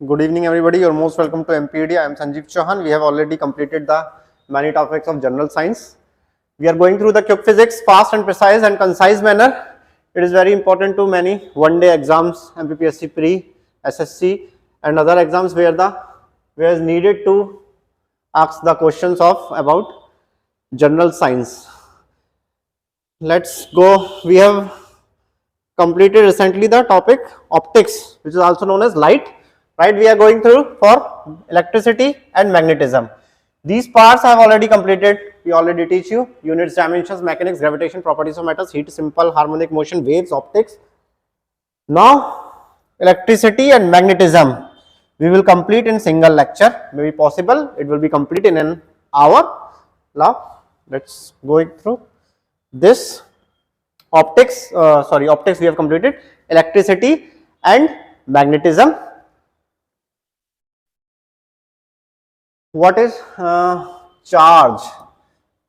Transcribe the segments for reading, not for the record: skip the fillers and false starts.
Good evening, everybody. You're most welcome to MPED. I am Sanjeev Chauhan. We have already completed the many topics of general science. We are going through the Q physics fast and precise and concise manner. It is very important to many one-day exams, MPPSC pre, SSC, and other exams where is needed to ask the questions of about general science. Let's go. We have completed recently the topic optics, which is also known as light. Right, we are going through for electricity and magnetism. These parts I have already completed. We already teach you units, dimensions, mechanics, gravitation, properties of metals, heat, simple, harmonic motion, waves, optics. Now electricity and magnetism we will complete in single lecture. Maybe possible it will be complete in an hour. Now let's go through this. Optics we have completed. Electricity and magnetism. What is charge?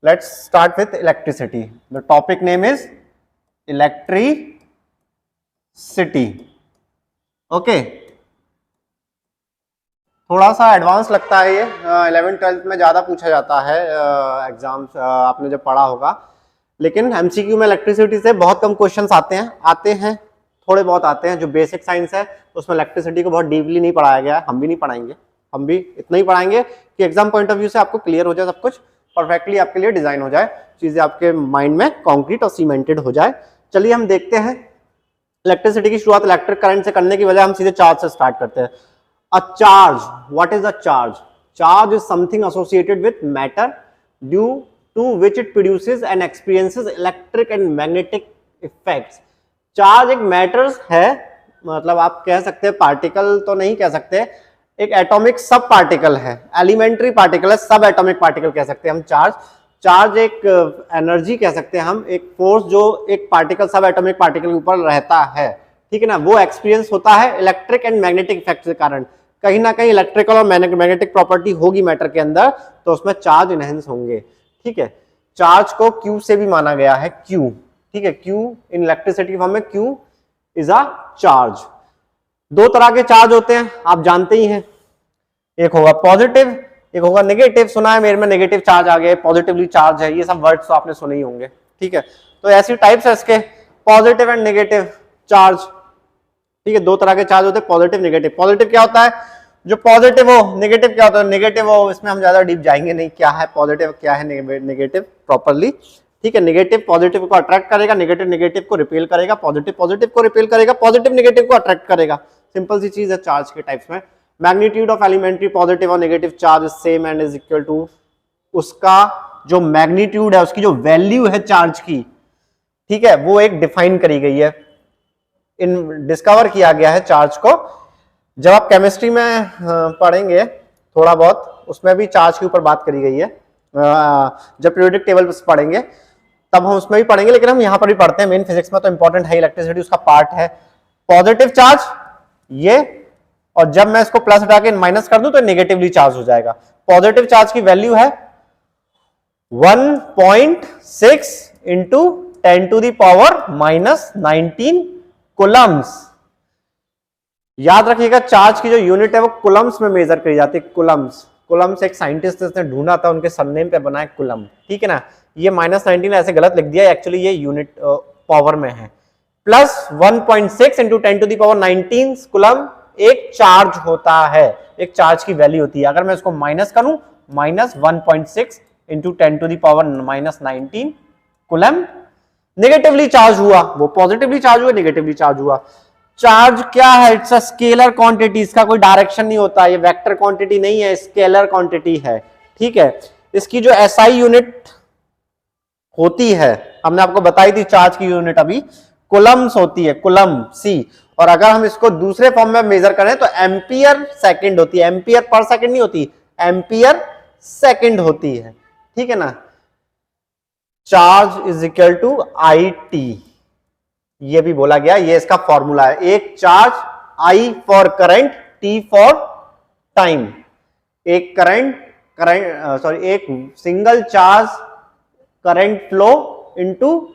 Let's start with electricity. The topic name is electricity. Okay. थोड़ा सा advance लगता है ये 11th-12th में ज़्यादा पूछा जाता है एग्जाम्स आपने जब पढ़ा होगा, लेकिन एमसीक्यू में इलेक्ट्रिसिटी से बहुत कम क्वेश्चंस आते हैं थोड़े बहुत आते हैं। जो बेसिक साइंस है उसमें इलेक्ट्रिसिटी को बहुत डीपली नहीं पढ़ाया गया है, हम भी नहीं पढ़ाएंगे, हम भी इतना ही पढ़ाएंगे कि एग्जाम पॉइंट ऑफ व्यू से आपको क्लियर हो जाए, सब कुछ परफेक्टली आपके लिए डिजाइन हो जाए, चीजें आपके माइंड में कॉन्क्रीट और सीमेंटेड हो जाए। चलिए हम देखते हैं इलेक्ट्रिसिटी की शुरुआत इलेक्ट्रिक करंट से करने की बजाय हम सीधे चार्ज से स्टार्ट करते हैं। A charge, what is a charge? Charge is something associated with matter due to which it produces and experiences electric and magnetic effects. Charge एक मैटर्स है, मतलब आप कह सकते हैं पार्टिकल तो नहीं कह सकते, एक एटॉमिक सब पार्टिकल है, एलिमेंट्री पार्टिकल है, सब एटॉमिक पार्टिकल कह सकते हैं हम चार्ज। चार्ज एक एनर्जी कह सकते हैं हम, एक फोर्स जो एक पार्टिकल सब एटॉमिक पार्टिकल के ऊपर रहता है, ठीक है ना, वो एक्सपीरियंस होता है इलेक्ट्रिक एंड मैग्नेटिक इफेक्ट के कारण। कहीं ना कहीं इलेक्ट्रिकल और मैग्नेटिक प्रॉपर्टी होगी मैटर के अंदर, तो उसमें चार्ज इनहेंस होंगे, ठीक है। चार्ज को क्यू से भी माना गया है, क्यू, ठीक है, क्यू इन इलेक्ट्रिसिटी फॉर्म में क्यू इज अ चार्ज। दो तरह के चार्ज होते हैं, आप जानते ही हैं, एक होगा पॉजिटिव, एक होगा नेगेटिव। सुना है मेरे में नेगेटिव चार्ज आ गए, पॉजिटिवली चार्ज है, ये सब वर्ड्स तो आपने सुने ही होंगे, ठीक है। तो ऐसी टाइप्स है इसके, पॉजिटिव एंड नेगेटिव चार्ज, ठीक है। दो तरह के चार्ज होते हैं, पॉजिटिव नेगेटिव। पॉजिटिव क्या होता है? जो पॉजिटिव हो, नेगेटिव क्या होता है? नेगेटिव हो, इसमें हम ज्यादा डीप जाएंगे नहीं, क्या है पॉजिटिव क्या है नेगेटिव प्रॉपरली, ठीक है। नेगेटिव पॉजिटिव को अट्रैक्ट करेगा, नेगेटिव नेगेटिव को रिपेल करेगा, पॉजिटिव पॉजिटिव को रिपेल करेगा, पॉजिटिव नेगेटिव को अट्रैक्ट करेगा। सिंपल सी चीज है चार्ज के टाइप्स में। मैग्नीट्यूड ऑफ एलिमेंट्री पॉजिटिव और negative charge is same and is equal to, उसका जो मैग्नीट्यूड है, उसकी जो वैल्यू है चार्ज की, ठीक है, वो एक डिफाइन करी गई है, इन डिस्कवर किया गया है चार्ज को। जब आप केमिस्ट्री में पढ़ेंगे थोड़ा बहुत, उसमें भी चार्ज के ऊपर बात करी गई है। जब पीरियोडिक टेबल पढ़ेंगे तब हम उसमें भी पढ़ेंगे, लेकिन हम यहाँ पर भी पढ़ते हैं। मेन फिजिक्स में तो इंपॉर्टेंट है, इलेक्ट्रिसिटी उसका पार्ट है। पॉजिटिव चार्ज ये, और जब मैं इसको प्लस हटा के माइनस कर दूं तो नेगेटिवली चार्ज हो जाएगा। पॉजिटिव चार्ज की वैल्यू है 1.6 इंटू 10⁻⁻19 कुलम्स। याद रखिएगा चार्ज की जो यूनिट है वो कुलम्स में मेजर करी जाती है, कुलम्स। कुलम्स एक साइंटिस्ट ने ढूंढा था, उनके सरनेम पे बना है कुलम, ठीक है ना। ये -19 ऐसे गलत लिख दिया, एक्चुअली ये यूनिट पावर में है। प्लस 1.6 इंटू 10⁻19 कुलम एक चार्ज होता है, एक चार्ज की वैल्यू होती है। अगर मैं इसको माइनस करूं, -1.6 इंटू 10⁻19 कुलम नेगेटिवली चार्ज हुआ, वो पॉजिटिवली चार्ज हुआ, नेगेटिवली चार्ज हुआ। चार्ज क्या है? इट्स अ स्केलर क्वांटिटी, इसका कोई डायरेक्शन नहीं होता, ये वेक्टर क्वांटिटी नहीं है, स्केलर क्वांटिटी है, ठीक है। इसकी जो एसआई यूनिट होती है, हमने आपको बताई थी चार्ज की यूनिट अभी, कुलम्स होती है, कुलम सी। और अगर हम इसको दूसरे फॉर्म में मेजर करें तो एम्पियर सेकंड होती है, एम्पियर पर सेकंड नहीं होती, एम्पियर सेकंड होती है, ठीक है ना। Charge is equal to I T, ये भी बोला गया, ये इसका फॉर्मूला है। एक charge I for current, T for time. एक एक single charge current flow into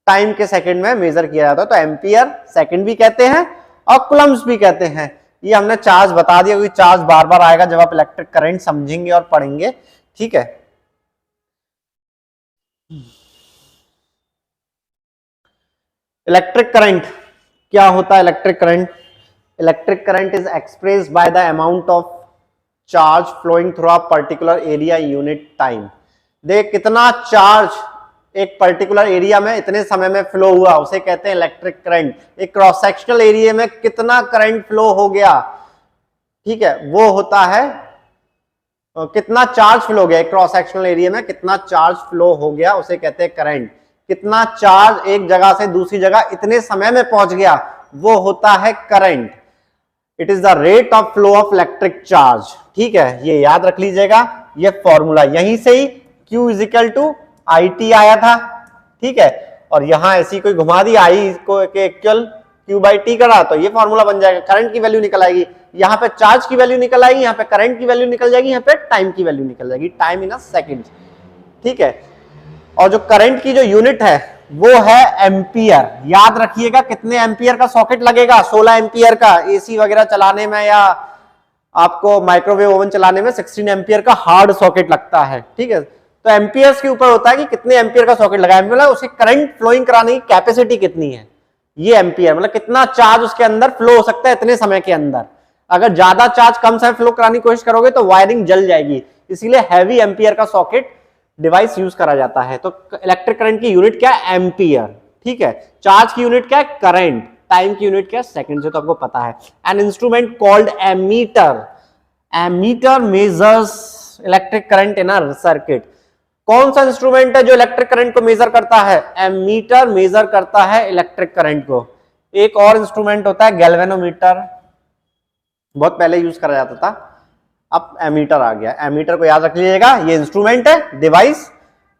time के सेकंड में मेजर किया जाता है, तो एम्पियर सेकंड भी कहते हैं और कुलम्स भी कहते हैं। ये हमने चार्ज बता दिया, क्योंकि चार्ज बार बार आएगा जब आप इलेक्ट्रिक करंट समझेंगे और पढ़ेंगे, ठीक है। इलेक्ट्रिक करंट क्या होता है? Electric current is expressed by the amount of charge flowing through a particular area unit time. देख कितना चार्ज एक पर्टिकुलर एरिया में इतने समय में फ्लो हुआ, उसे कहते हैं इलेक्ट्रिक करंट। एक क्रॉस सेक्शनल एरिया में कितना करंट फ्लो हो गया, ठीक है, वो होता है कितना चार्ज फ्लो हो गया। एक क्रॉस सेक्शनल एरिया में कितना चार्ज फ्लो हो गया उसे कहते हैं करंट। कितना चार्ज एक जगह से दूसरी जगह इतने समय में पहुंच गया, वो होता है current. It is the rate of flow of electric charge, ठीक है, ये याद रख लीजिएगा। ये फॉर्मूला यहीं से ही Q is equal to I T आया था, ठीक है, और यहां ऐसी कोई घुमा दी आई को इक्वल Q बाई टी करा तो ये फॉर्मूला बन जाएगा। करंट की वैल्यू निकल आएगी, यहाँ पे चार्ज की वैल्यू निकल आएगी, यहाँ पे करंट की वैल्यू निकल जाएगी, यहाँ पे टाइम की वैल्यू निकल जाएगी, टाइम इन अ सेकंड, ठीक है। और जो करंट की जो यूनिट है वो है एम्पियर। याद रखिएगा कितने एम्पियर का सॉकेट लगेगा, 16 एम्पियर का। एसी वगैरह चलाने में या आपको माइक्रोवेव ओवन चलाने में 16 एम्पियर का हार्ड सॉकेट लगता है, ठीक है। तो एम्पियर्स के ऊपर होता है कि कितने एम्पियर का सॉकेट लगा है, मतलब उसे करंट फ्लोइंग कराने की कैपेसिटी कितनी है, ये एम्पियर, मतलब कितना चार्ज उसके अंदर फ्लो हो सकता है इतने समय के अंदर। अगर ज्यादा चार्ज कम समय फ्लो कराने की कोशिश करोगे तो वायरिंग जल जाएगी, इसीलिए हैवी एम्पियर का सॉकेट डिवाइस यूज करा जाता है। तो इलेक्ट्रिक करंट की यूनिट क्या है? एम्पियर, ठीक है। चार्ज की यूनिट क्या है? करंट। टाइम की यूनिट क्या है? सेकंड, से तो आपको पता है। An instrument called ammeter, ammeter measures electric current in a circuit. कौन सा इंस्ट्रूमेंट है जो इलेक्ट्रिक करंट को मेजर करता है? एमीटर मेजर करता है इलेक्ट्रिक करंट को। एक और इंस्ट्रूमेंट होता है गैल्वेनोमीटर, बहुत पहले यूज करा जाता था, अब एमीटर आ गया। एमीटर को याद रख लीजिएगा, ये इंस्ट्रूमेंट है, device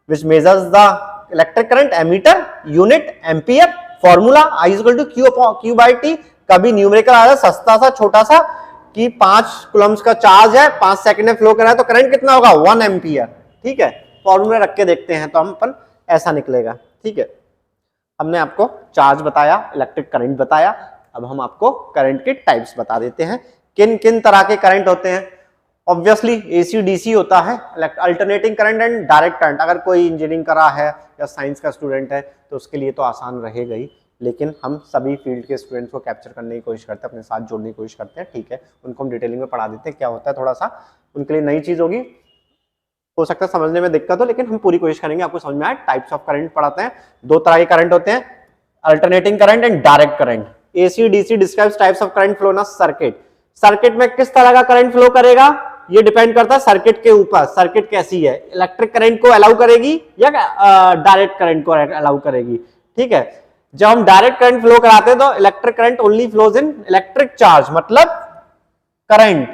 which measures the electric current. Ammeter, unit ampere, formula I equal to Q by T. कभी न्यूमेरिकल आ रहा है सस्ता सा छोटा सा कि 5 कूलम्स का चार्ज है, 5 सेकंड में फ्लो कर रहा है, तो करंट कितना होगा? 1 एम्पियर, ठीक है। फॉर्मूला रख के देखते हैं तो हम अपन ऐसा निकलेगा, ठीक है। हमने आपको चार्ज बताया, इलेक्ट्रिक करंट बताया, अब हम आपको करंट के टाइप्स बता देते हैं। किन किन तरह के करंट होते हैं? ऑब्वियसली एसी डीसी होता है, alternating current and direct current. अगर कोई इंजीनियरिंग करा है या साइंस का स्टूडेंट है तो उसके लिए तो आसान रहेगा ही, लेकिन हम सभी फील्ड के स्टूडेंट्स को कैप्चर करने की कोशिश करते हैं, अपने साथ जोड़ने की कोशिश करते हैं, ठीक है। उनको हम डिटेलिंग में पढ़ा देते हैं, क्या होता है, थोड़ा सा उनके लिए नई चीज होगी, हो सकता है समझने में दिक्कत हो, लेकिन हम पूरी कोशिश करेंगे आपको समझ में आए। टाइप्स ऑफ करंट पढ़ाते हैं, 2 तरह के करंट होते हैं, alternating current and direct current. AC DC describes types of current flow in a circuit. Circuit में किस तरह का करंट फ्लो करेगा ये डिपेंड करता है सर्किट के ऊपर, सर्किट कैसी है, इलेक्ट्रिक करंट को अलाउ करेगी या डायरेक्ट करंट को अलाउ करेगी, ठीक है। जब हम डायरेक्ट करंट फ्लो कराते हैं तो electric current only flows in electric charge, मतलब करंट,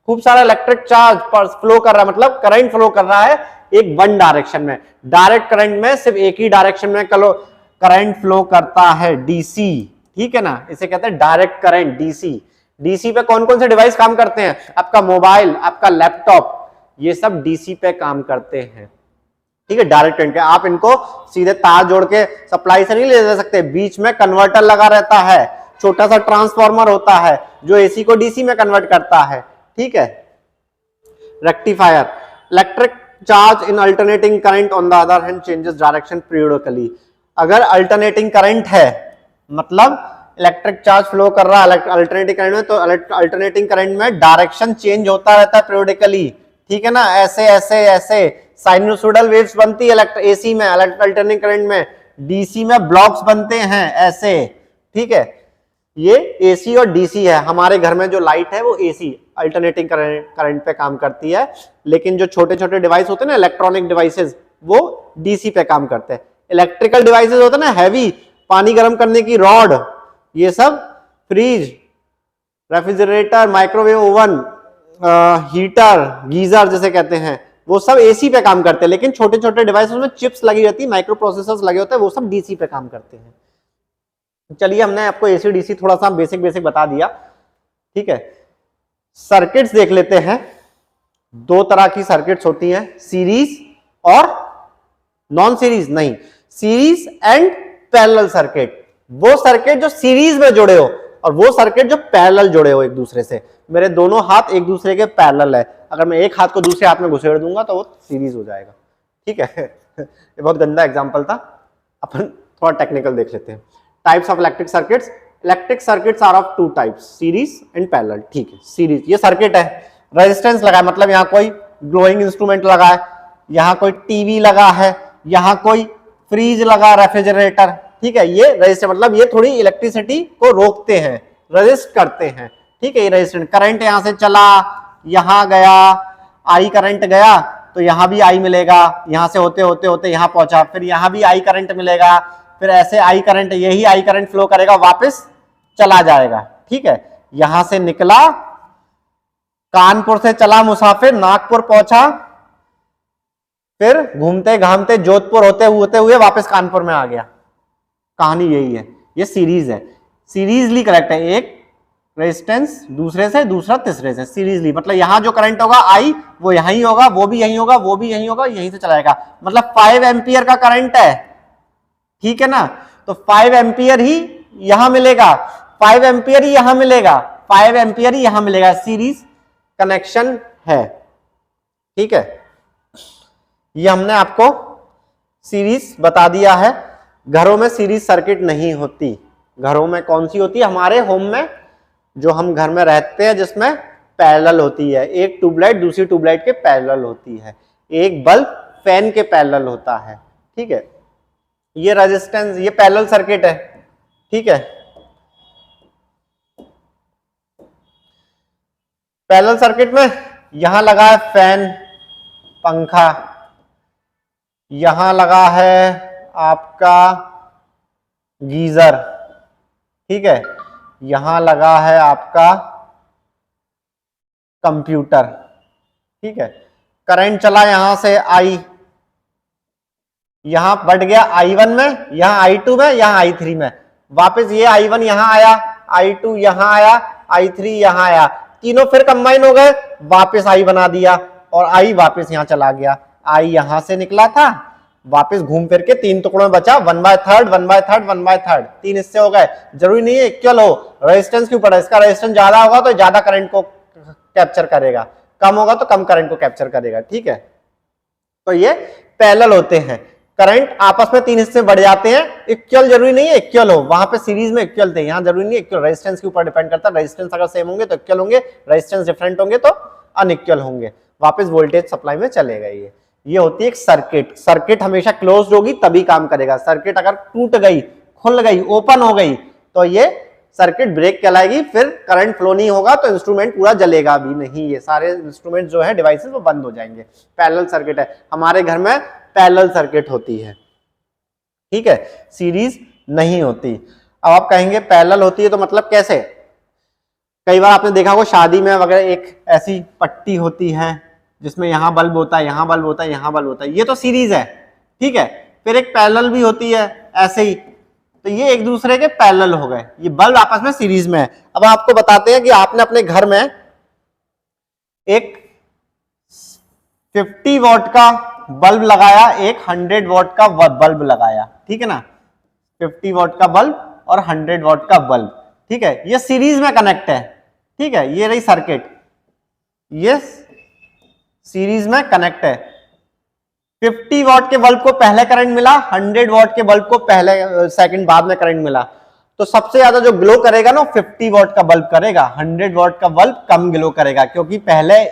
खूब सारा इलेक्ट्रिक चार्ज फ्लो कर रहा है, मतलब करंट फ्लो कर रहा है एक वन डायरेक्शन में। डायरेक्ट करंट में सिर्फ एक ही डायरेक्शन में करंट फ्लो करता है, डीसी, ठीक है ना, इसे कहते हैं डायरेक्ट करंट, डीसी। डीसी पे कौन कौन से डिवाइस काम करते हैं? आपका मोबाइल, आपका लैपटॉप, ये सब डीसी पे काम करते हैं, ठीक है। डायरेक्ट करंट के आप इनको सीधे तार जोड़ के सप्लाई से नहीं ले जा सकते, बीच में कन्वर्टर लगा रहता है, छोटा सा ट्रांसफार्मर होता है जो एसी को डीसी में कन्वर्ट करता है, ठीक है। Rectifier, electric charge in alternating current on the other hand changes direction periodically. अगर अल्टरनेटिंग करंट है मतलब इलेक्ट्रिक चार्ज फ्लो कर रहा है अल्टरनेटिंग करंट में, तो अल्टरनेटिंग करंट में डायरेक्शन चेंज होता रहता है पीरियडिकली, ठीक है ना, ऐसे ऐसे ऐसे साइनसोइडल वेव्स बनती है एसी में, अल्टरनेटिंग करंट में। डीसी में ब्लॉक्स बनते हैं ऐसे, ठीक है। ये एसी और डीसी है। हमारे घर में जो लाइट है वो एसी अल्टरनेटिंग करंट पे काम करती है, लेकिन जो छोटे छोटे डिवाइस होते हैं ना, इलेक्ट्रॉनिक डिवाइसेस, वो डीसी पे काम करते हैं। इलेक्ट्रिकल डिवाइसेस होते हैं ना, हैवी, पानी गर्म करने की रॉड, ये सब fridge, refrigerator, microwave oven, heater, geyser जैसे कहते हैं, वो सब एसी पे काम करते हैं। लेकिन छोटे छोटे डिवाइस में चिप्स लगी रहती है, माइक्रो प्रोसेसर्स लगे होते हैं, वो सब डीसी पे काम करते हैं। चलिए हमने आपको एसी डीसी थोड़ा सा बेसिक बेसिक बता दिया, ठीक है। सर्किट्स देख लेते हैं। 2 तरह की सर्किट्स होती हैं, सीरीज और नॉन सीरीज। नहीं, सीरीज एंड पैरेलल सर्किट। वो सर्किट जो सीरीज में जुड़े हो और वो सर्किट जो पैरेलल जुड़े हो एक दूसरे से। मेरे दोनों हाथ एक दूसरे के पैरेलल है, अगर मैं एक हाथ को दूसरे हाथ में घुसेड़ दूंगा तो वो सीरीज हो जाएगा। ठीक है ये बहुत गंदा एग्जांपल था, अपन थोड़ा टेक्निकल देख लेते हैं। Types of electric circuits. Electric circuits are of two types, series and parallel. ठीक है, सीरीज ये सर्किट है, रेजिस्टेंस लगा है, मतलब यहाँ कोई ग्लोइंग इंस्ट्रूमेंट लगा है, यहाँ कोई टीवी लगा है, यहाँ कोई फ्रीज लगा, रेफ्रिजरेटर। ठीक है, ये रेजिस्टर मतलब ये थोड़ी इलेक्ट्रिसिटी को रोकते हैं, रेजिस्ट करते हैं। ठीक है, ये रेजिस्टेंस, करंट यहां से चला, यहां गया, आई करंट गया तो यहां भी आई मिलेगा, यहां से होते होते होते यहां पहुंचा, फिर यहां भी आई करंट मिलेगा, फिर ऐसे आई करंट, यही आई करंट फ्लो करेगा, वापस चला जाएगा। ठीक है, यहां से निकला, कानपुर से चला मुसाफिर, नागपुर पहुंचा, फिर घूमते घामते जोधपुर होते हुए वापस कानपुर में आ गया। कहानी यही है, ये सीरीज है, सीरीजली कनेक्ट है, एक रेजिस्टेंस दूसरे से, दूसरा तीसरे से, सीरीजली। मतलब यहां जो करंट होगा आई, वो यहीं होगा, वो भी यहीं होगा, वो भी यहीं होगा, यहीं से चलाएगा। मतलब 5 एम्पियर का करंट है, ठीक है ना, तो 5 एम्पियर ही यहां मिलेगा, 5 एम्पियर ही यहां मिलेगा, 5 एम्पियर ही यहां मिलेगा, सीरीज कनेक्शन है। ठीक है, ये हमने आपको सीरीज बता दिया है। घरों में सीरीज सर्किट नहीं होती, घरों में कौन सी होती है, हमारे होम में जो हम घर में रहते हैं जिसमें पैरेलल होती है, एक ट्यूबलाइट दूसरी ट्यूबलाइट के पैरेलल होती है, एक बल्ब फैन के पैरेलल होता है। ठीक है, ये रेजिस्टेंस, ये पैरेलल सर्किट है। ठीक है, पैरेलल सर्किट में यहां लगा है फैन, पंखा, यहां लगा है आपका गीजर। ठीक है, यहां लगा है आपका कंप्यूटर। ठीक है, करंट चला यहां से आई, यहां बढ़ गया I1 में, यहां I2 में, यहां I3 में, वापस ये I1 यहां आया, I2 यहां आया, I3 यहां आया, तीनों फिर कंबाइन हो गए, वापस I बना दिया और I वापस यहां चला गया। I यहां से निकला था, वापस घूम फिर के 3 टुकड़ों में बचा, 1/3 1/3 1/3, 3 हिस्से हो गए। जरूरी नहीं है इक्वल हो, रेजिस्टेंस के ऊपर है, इसका रेजिस्टेंस ज्यादा होगा तो ज्यादा करंट को कैप्चर करेगा, कम होगा तो कम करंट को कैप्चर करेगा। ठीक है, तो ये पैरेलल होते हैं, करंट आपस में 3 हिस्से बढ़ जाते हैं, इक्वल जरूरी नहीं है इक्वल हो, वहां पे सीरीज में इक्वल थे, यहां जरूरी नहीं इक्वल, रेजिस्टेंस के ऊपर डिपेंड करता है, रेजिस्टेंस अगर सेम होंगे तो इक्वल होंगे, रेजिस्टेंस डिफरेंट होंगे तो अनइक्वल होंगे, वापस वोल्टेज सप्लाई में चलेगा। ये होती है एक सर्किट। सर्किट हमेशा क्लोज्ड होगी तभी काम करेगा, सर्किट अगर टूट गई, खुल गई, ओपन हो गई तो ये सर्किट ब्रेक कहलाएगी, फिर करंट फ्लो नहीं होगा तो इंस्ट्रूमेंट पूरा जलेगा भी नहीं, ये सारे इंस्ट्रूमेंट जो है डिवाइसेस वो बंद हो जाएंगे। पैरेलल सर्किट है, हमारे घर में पैरेलल सर्किट होती है। ठीक है, सीरीज नहीं होती। अब आप कहेंगे पैरेलल होती है तो मतलब कैसे, कई बार आपने देखा होगा शादी में वगैरह एक ऐसी पट्टी होती है जिसमें यहां बल्ब होता है, यहां बल्ब होता है, यहां बल्ब होता है, ये तो सीरीज है। ठीक है, फिर एक पैरेलल भी होती है ऐसे ही, तो ये एक दूसरे के पैरेलल हो गए, ये बल्ब आपस में सीरीज में है। अब आपको बताते हैं कि आपने अपने घर में एक 50 वॉट का बल्ब लगाया, एक 100 वॉट का बल्ब लगाया। ठीक है ना, 50 वॉट का बल्ब और 100 वॉट का बल्ब। ठीक है, ये सीरीज में कनेक्ट है। ठीक है, ये रही सर्किट, ये सीरीज में कनेक्ट है। 50 वॉट के बल्ब को पहले करंट मिला, 100 वॉट के बल्ब को पहले सेकंड बाद में करंट मिला, तो सबसे ज्यादा जो ग्लो करेगा ना 50 वॉट का बल्ब करेगा, 100 वॉट का बल्ब कम ग्लो करेगा, क्योंकि पहले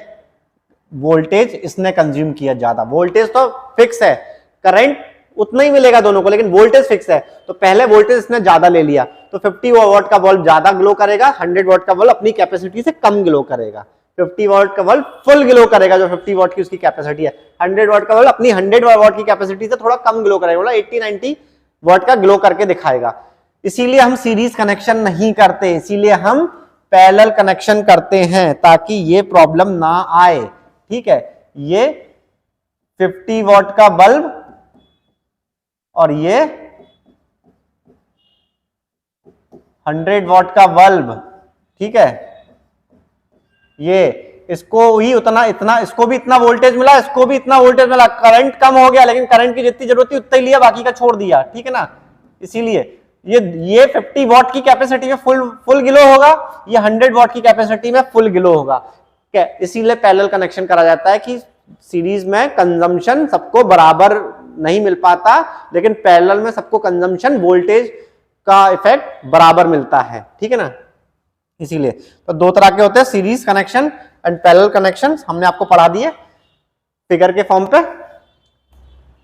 वोल्टेज इसने कंज्यूम किया ज्यादा। वोल्टेज तो फिक्स है, करंट उतना ही मिलेगा दोनों को, लेकिन वोल्टेज फिक्स है, तो पहले वोल्टेज इसने ज्यादा ले लिया, तो 50 वॉट का बल्ब ज्यादा ग्लो करेगा, 100 वॉट का बल्ब अपनी कैपेसिटी से कम ग्लो करेगा। 50 वॉट का बल्ब फुल ग्लो करेगा, जो 50 वॉट की उसकी कैपेसिटी है। 100 वॉट का बल्ब अपनी 100 वॉट की कैपेसिटी से थोड़ा कम ग्लो करेगा, मतलब 80-90 वॉट का ग्लो करके दिखाएगा। इसीलिए हम सीरीज कनेक्शन नहीं करते, इसीलिए हम पैरेलल कनेक्शन करते हैं, ताकि ये प्रॉब्लम ना आए। ठीक है, ये 50 वॉट का बल्ब और ये 100 वॉट का बल्ब, ठीक है, ये इसको ही उतना इतना, इसको भी इतना वोल्टेज मिला, इसको भी इतना वोल्टेज मिला, करंट कम हो गया, लेकिन करंट की जितनी जरूरत थी उतना ही लिया, बाकी का छोड़ दिया। ठीक है ना, इसीलिए ये 50 वॉट की कैपेसिटी में फुल गिलो होगा, ये 100 वॉट की कैपेसिटी में फुल गिलो होगा। इसीलिए पैरेलल कनेक्शन करा जाता है कि सीरीज में कंजम्पशन सबको बराबर नहीं मिल पाता, लेकिन पैरेलल में सबको कंजम्पशन वोल्टेज का इफेक्ट बराबर मिलता है, ठीक है ना। इसीलिए तो दो तरह के होते हैं, series connection and parallel connection, हमने आपको पढ़ा दिए फिगर के फॉर्म पे।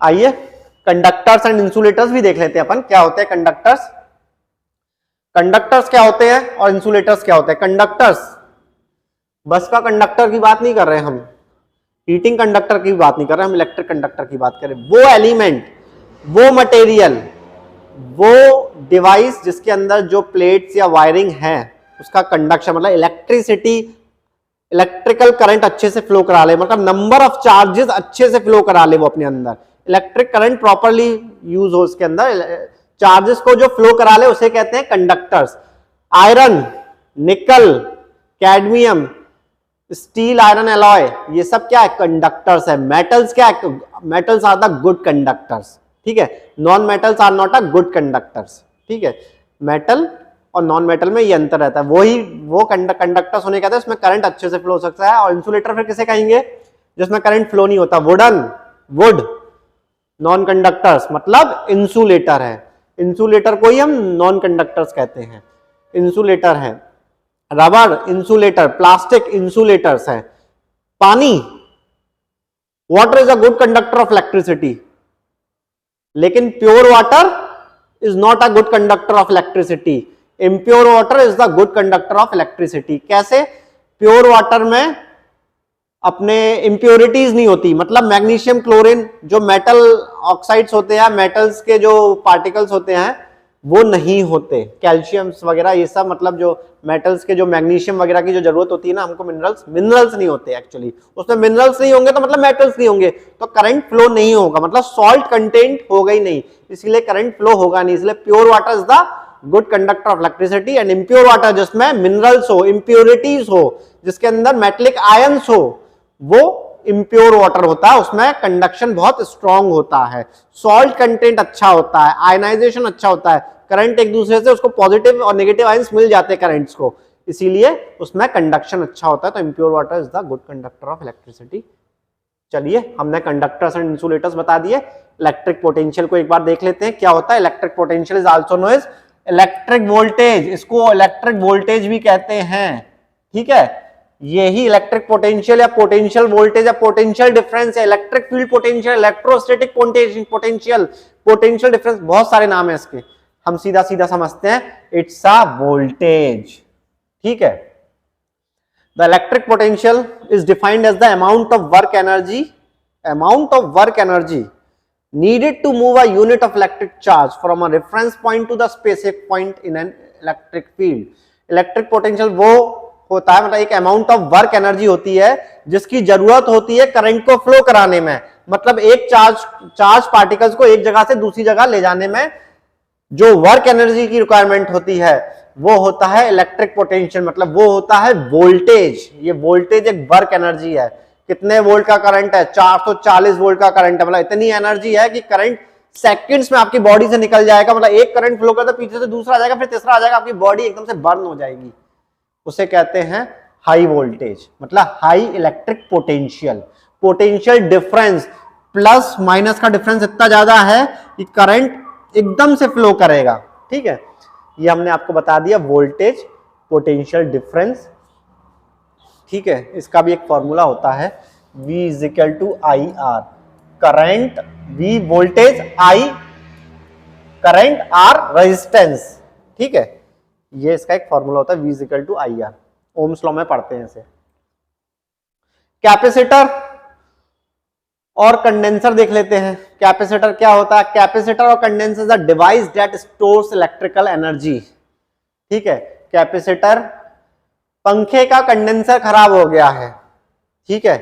आइए कंडक्टर्स एंड इंसुलेटर्स भी देख लेते हैं अपन, क्या होते हैं कंडक्टर्स। कंडक्टर्स क्या होते हैं और इंसुलेटर्स क्या होते हैं। कंडक्टर्स, बस का कंडक्टर की बात नहीं कर रहे हैं हम, हीटिंग कंडक्टर की बात नहीं कर रहे हम, इलेक्ट्रिक कंडक्टर की बात करें। वो एलिमेंट, वो मटेरियल, वो डिवाइस जिसके अंदर जो प्लेट्स या वायरिंग है उसका कंडक्शन, मतलब इलेक्ट्रिसिटी, इलेक्ट्रिकल करंट अच्छे से फ्लो करा ले, मतलब नंबर ऑफ चार्जेस अच्छे से फ्लो करा ले वो अपने अंदर, इलेक्ट्रिक करंट प्रॉपरली यूज हो उसके अंदर, चार्जेस को जो फ्लो करा ले उसे कहते हैं conductors. Iron, nickel, cadmium, steel, iron alloy, ये सब क्या है कंडक्टर्स है। मेटल्स क्या है, metals are the good conductors, ठीक है। Non metals are not a good conductors, ठीक है। मेटल और नॉन मेटल में ये अंतर रहता है, वो कंडक्टर्स होने कहते हैं उसमें करंट अच्छे से फ्लो हो सकता है। और इंसुलेटर फिर किसे कहेंगे, जिसमें करंट फ्लो नहीं होता। वुड नॉन कंडक्टर्स मतलब इंसुलेटर है, इंसुलेटर को ही हम नॉन कंडक्टर्स कहते हैं, इंसुलेटर है। रबर इंसुलेटर, प्लास्टिक इंसुलेटर्स है। पानी, water is a good conductor of electricity, लेकिन pure water is not a good conductor of electricity. Impure water is the good conductor of electricity. कैसे, pure water में अपने impurities नहीं होती, मतलब magnesium, chlorine, जो मेटल ऑक्साइड्स होते हैं, मेटल्स के जो पार्टिकल्स होते हैं वो नहीं होते, कैल्शियम्स वगैरह ये सब, मतलब जो मेटल्स के जो मैग्नीशियम वगैरह की जो जरूरत होती है ना हमको, मिनरल्स नहीं होते एक्चुअली, उसमें मिनरल्स नहीं होंगे तो मतलब मेटल्स नहीं होंगे, तो करंट फ्लो नहीं होगा, मतलब सॉल्ट कंटेंट होगा ही नहीं, इसलिए करंट फ्लो होगा नहीं। इसलिए pure water is the good conductor of electricity. And impure water जिसमें मिनरल्स हो, इंप्योरिटीज हो, जिसके अंदर मेटेलिक आयंस हो, वो इम्प्योर वाटर होता है, उसमें कंडक्शन बहुत स्ट्रांग होता है, सॉल्ट कंटेंट अच्छा होता है, आयनाइजेशन अच्छा होता है, करंट एक दूसरे से उसको पॉजिटिव और नेगेटिव आयंस मिल जाते हैं करंट्स को, इसीलिए उसमें कंडक्शन अच्छा होता है। तो impure water is the good conductor of electricity. चलिए हमने कंडक्टर्स एंड इंसुलेटर्स बता दिए। इलेक्ट्रिक पोटेंशियल को एक बार देख लेते हैं क्या होता है। Electric potential is also known as electric voltage, इसको इलेक्ट्रिक वोल्टेज भी कहते हैं, ठीक है। यही इलेक्ट्रिक पोटेंशियल या पोटेंशियल वोल्टेज या पोटेंशियल डिफरेंस या electric field potential, electrostatic potential, potential difference, बहुत सारे नाम है इसके, हम सीधा सीधा समझते हैं, इट्स अ वोल्टेज, ठीक है। The electric potential is defined as the amount of work energy needed to move a unit of electric charge from a reference point to the specific point in an electric field. Electric potential वो होता है, मतलब एक amount of work energy होती है जिसकी जरूरत होती है करंट को फ्लो कराने में, मतलब एक चार्ज पार्टिकल्स को एक जगह से दूसरी जगह ले जाने में जो वर्क एनर्जी की रिक्वायरमेंट होती है वो होता है इलेक्ट्रिक पोटेंशियल, मतलब वो होता है वोल्टेज। ये वोल्टेज एक वर्क एनर्जी है। कितने वोल्ट का करंट है, 440 वोल्ट का करंट है, मतलब इतनी एनर्जी है कि करंट सेकंड्स में आपकी बॉडी से निकल जाएगा, मतलब एक करंट फ्लो करता है, पीछे से दूसरा आ जाएगा, फिर तीसरा आ जाएगा, आपकी बॉडी एकदम से बर्न हो जाएगी। उसे कहते हैं हाई वोल्टेज, मतलब high electric potential. Potential difference, plus minus का डिफरेंस इतना ज्यादा है कि करंट एकदम से फ्लो करेगा, ठीक है। ये हमने आपको बता दिया वोल्टेज पोटेंशियल डिफरेंस, ठीक है। इसका भी एक फॉर्मूला होता है, V is equal to I R, current V voltage, I current, R resistance, ठीक है। ये इसका एक फॉर्मूला होता है, V is equal to I R, Ohm's law में पढ़ते हैं इसे। कैपेसिटर और कंडेंसर देख लेते हैं। कैपेसिटर क्या होता है, कैपेसिटर और condenser is a device that stores electrical energy, ठीक है। कैपेसिटर, पंखे का कंडेंसर खराब हो गया है, ठीक है,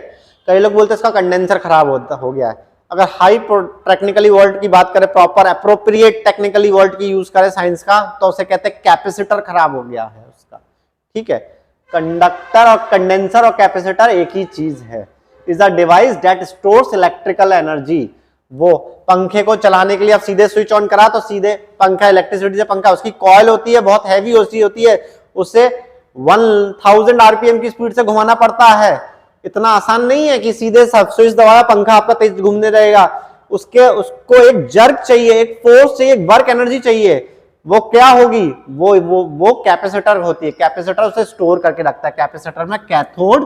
कई लोग बोलते हैं इसका कंडेंसर खराब हो गया है। अगर हाई टेक्निकली वर्ड की बात करें, प्रॉपर एप्रोप्रिएट टेक्निकली वर्ड की यूज करें साइंस का, तो उसे कहते हैं कैपेसिटर खराब हो गया है उसका, ठीक है। कंडक्टर और कंडेंसर और कैपेसिटर एक ही चीज है, is a device that stores electrical energy. वो पंखे को चलाने के लिए आप सीधे स्विच ऑन करा तो सीधे पंखा, इलेक्ट्रिसिटी से पंखा, उसकी कॉइल होती है बहुत हैवी होती है, उससे 1000 आरपीएम की स्पीड से घुमाना पड़ता है। इतना आसान नहीं है कि सीधे स्विच दबाया पंखा आपका तेज घूमने रहेगा। उसको एक जर्क चाहिए, एक फोर्स चाहिए, एक वर्क एनर्जी चाहिए। वो क्या होगी? वो कैपेसिटर होती है। कैपेसिटर उसे स्टोर करके रखता है। कैपेसिटर में कैथोड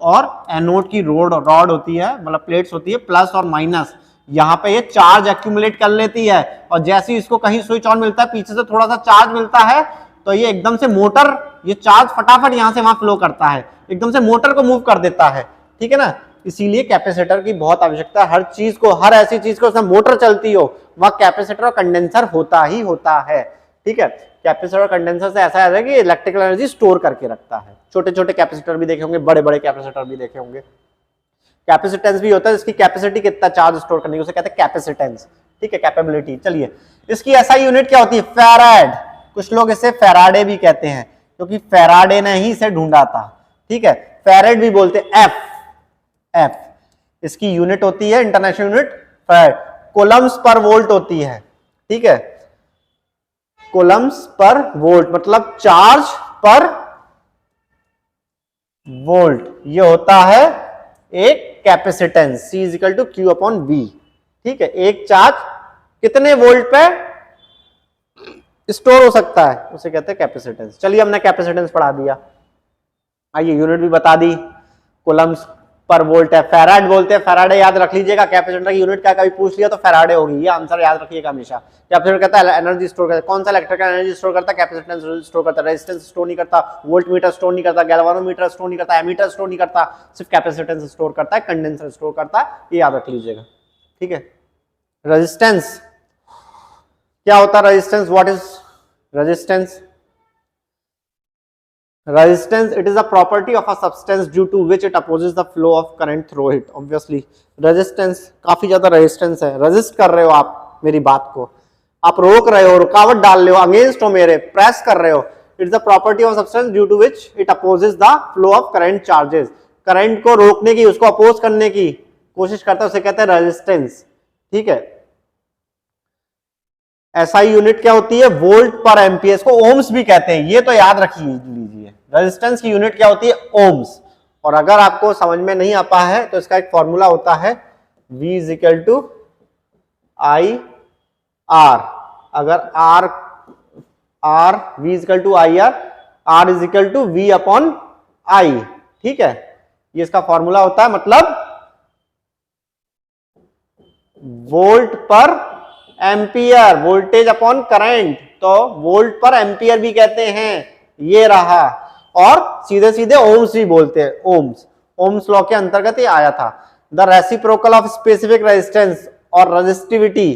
और एनोड की रॉड होती है, मतलब प्लेट्स होती है, प्लस और माइनस। यहाँ पे ये चार्ज एक्यूमुलेट कर लेती है और जैसे ही इसको कहीं स्विच ऑन मिलता है, पीछे से थोड़ा सा चार्ज मिलता है, तो ये एकदम से मोटर, ये चार्ज फटाफट यहां से वहां फ्लो करता है, एकदम से मोटर को मूव कर देता है। ठीक है ना? इसीलिए कैपेसिटर की बहुत आवश्यकता है। हर चीज को, हर ऐसी चीज को उसमें मोटर चलती हो, वह कैपेसिटर और कंडेंसर होता ही होता है। ठीक है? कैपेसिटर और कंडेंसर से ऐसा है कि इलेक्ट्रिकल एनर्जी स्टोर करके रखता है। छोटे छोटे कैपेसिटर भी देखे होंगे, बड़े बड़े कैपेसिटर भी देखे होंगे। कैपेसिटेंस भी होता है, इसकी कैपेसिटी कितना चार्ज स्टोर करने की, उसे कहते हैं कैपेसिटेंस। ठीक है? कैपेबिलिटी। चलिए, इसकी एसआई यूनिट क्या होती है? फैराड। कुछ लोग इसे फैराडे भी कहते हैं क्योंकि फैराडे ने ही इसे ढूंढा था। ठीक है? फैरेड भी बोलते हैं। एफ इसकी यूनिट होती है, इंटरनेशनल यूनिट फैराड। कोलम्स पर वोल्ट होती है। ठीक है? कोलम्स पर वोल्ट मतलब चार्ज पर वोल्ट। ये होता है एक capacitance. C is equal to Q upon V। ठीक है? एक चार्ज कितने वोल्ट पे स्टोर हो सकता है, उसे कहते हैं कैपेसिटेंस। चलिए, हमने कैपेसिटेंस पढ़ा दिया। आइए, यूनिट भी बता दी। कोलम्स पर वोल्ट है, फैराड बोलते हैं। फैराडे याद रख लीजिएगा। कैपेसिटर की यूनिट क्या कभी पूछ लिया तो फैराडे होगी, ये आंसर याद रखिएगा हमेशा। कैपेसिटर कहता है एनर्जी स्टोर करता है। कौन सा इलेक्ट्रिकल एनर्जी स्टोर करता है? कैपेसिटेंस स्टोर करता है। रेजिस्टेंस स्टोर नहीं करता, वोल्ट मीटर स्टोर नहीं करता, गैल्वानोमीटर स्टोर नहीं करता, एमीटर स्टोर नहीं करता, सिर्फ कैपेसिटेंस स्टोर करता है, कंडेंसर स्टोर करता है। ये याद रख लीजिएगा। ठीक है? रेजिस्टेंस क्या होता है? Resistance, what is resistance? Resistance, it is a property of a substance due to which it opposes the flow of current through it. Obviously, resistance, काफी ज्यादा resistance है। resist कर रहे हो आप मेरी बात को, आप रोक रहे हो, रुकावट डाल रहे हो, against हो मेरे, press कर रहे हो। It is a property of a substance due to which it opposes the flow of current charges. Current को रोकने की, उसको अपोज करने की कोशिश करता है, उसे कहते हैं रेजिस्टेंस। ठीक है? एसआई यूनिट क्या होती है? वोल्ट पर एम्पियर को ओम्स भी कहते हैं, ये तो याद रख लीजिए। रेजिस्टेंस की यूनिट क्या होती है? ओम्स। और अगर आपको समझ में नहीं आता है तो इसका एक फॉर्मूला होता है V is equal to I R. अगर R V is equal to I R is equal to V upon I. ठीक है? ये इसका फॉर्मूला होता है, मतलब वोल्ट पर एम्पियर, वोल्टेज अपॉन करंट, तो वोल्ट पर एम्पियर भी कहते हैं। ये रहा। और सीधे सीधे ओम्स भी बोलते हैं। ओम्स लॉ के अंतर्गत ये आया था। The reciprocal of specific resistance और resistivity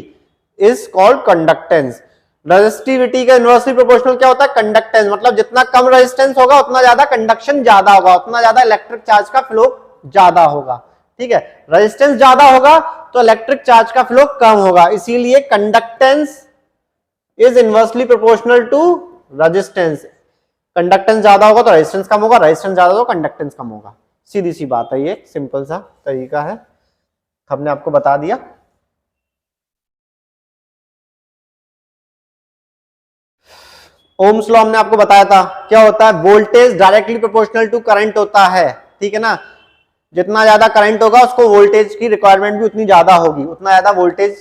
is called conductance. Resistivity का इनवर्सली प्रोपोर्शनल क्या होता है? कंडक्टेंस। मतलब जितना कम रेजिस्टेंस होगा उतना ज्यादा कंडक्शन ज्यादा होगा, उतना ज्यादा इलेक्ट्रिक चार्ज का फ्लो ज्यादा होगा। ठीक है? रेजिस्टेंस ज्यादा होगा तो इलेक्ट्रिक चार्ज का फ्लो कम होगा। इसीलिए conductance is inversely proportional to resistance. Conductance ज्यादा होगा तो रेजिस्टेंस कम होगा, रेजिस्टेंस ज्यादा होगा कंडक्टेंस कम होगा। सीधी सी बात है, ये सिंपल सा तरीका है, हमने आपको बता दिया। ओम्स लॉ हमने आपको बताया था, क्या होता है? Voltage directly proportional to current होता है। ठीक है ना? जितना ज्यादा करंट होगा उसको वोल्टेज की रिक्वायरमेंट भी उतनी ज्यादा होगी, उतना ज्यादा वोल्टेज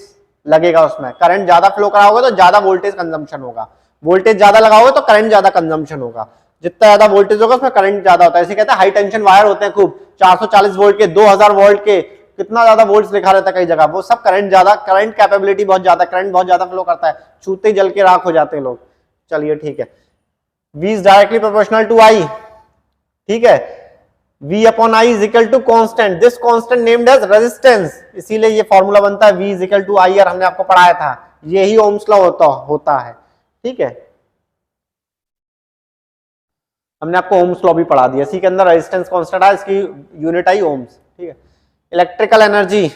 लगेगा उसमें। करंट ज्यादा फ्लो कराओगे तो ज्यादा वोल्टेज कंजम्पशन होगा, वोल्टेज ज्यादा लगाओगे तो करंट ज्यादा कंजम्पशन होगा। जितना ज्यादा वोल्टेज होगा उसमें करंट ज्यादा होता है। इसे कहते हैं हाई टेंशन वायर होते हैं खूब, 440 वोल्ट के, 2000 वोल्ट के, कितना ज्यादा वोल्ट लिखा रहता है कई जगह। वो सब करंट ज्यादा, करंट कैपेबिलिटी बहुत ज्यादा, करंट बहुत ज्यादा फ्लो करता है, छूते ही जल के राख हो जाते हैं लोग। चलिए ठीक है, V is directly proportional to I। ठीक है? V upon I is equal to constant, this constant named as resistance. इसीलिए ये फॉर्मूला बनता है V is equal to I, और हमने आपको पढ़ाया था, यही ओम्स लॉ होता है। ठीक है? हमने आपको ओम्स लॉ भी पढ़ा दिया। इसी के अंदर रेजिस्टेंस कांस्टेंट है, इसकी यूनिट आई ओम्स। ठीक है? इलेक्ट्रिकल एनर्जी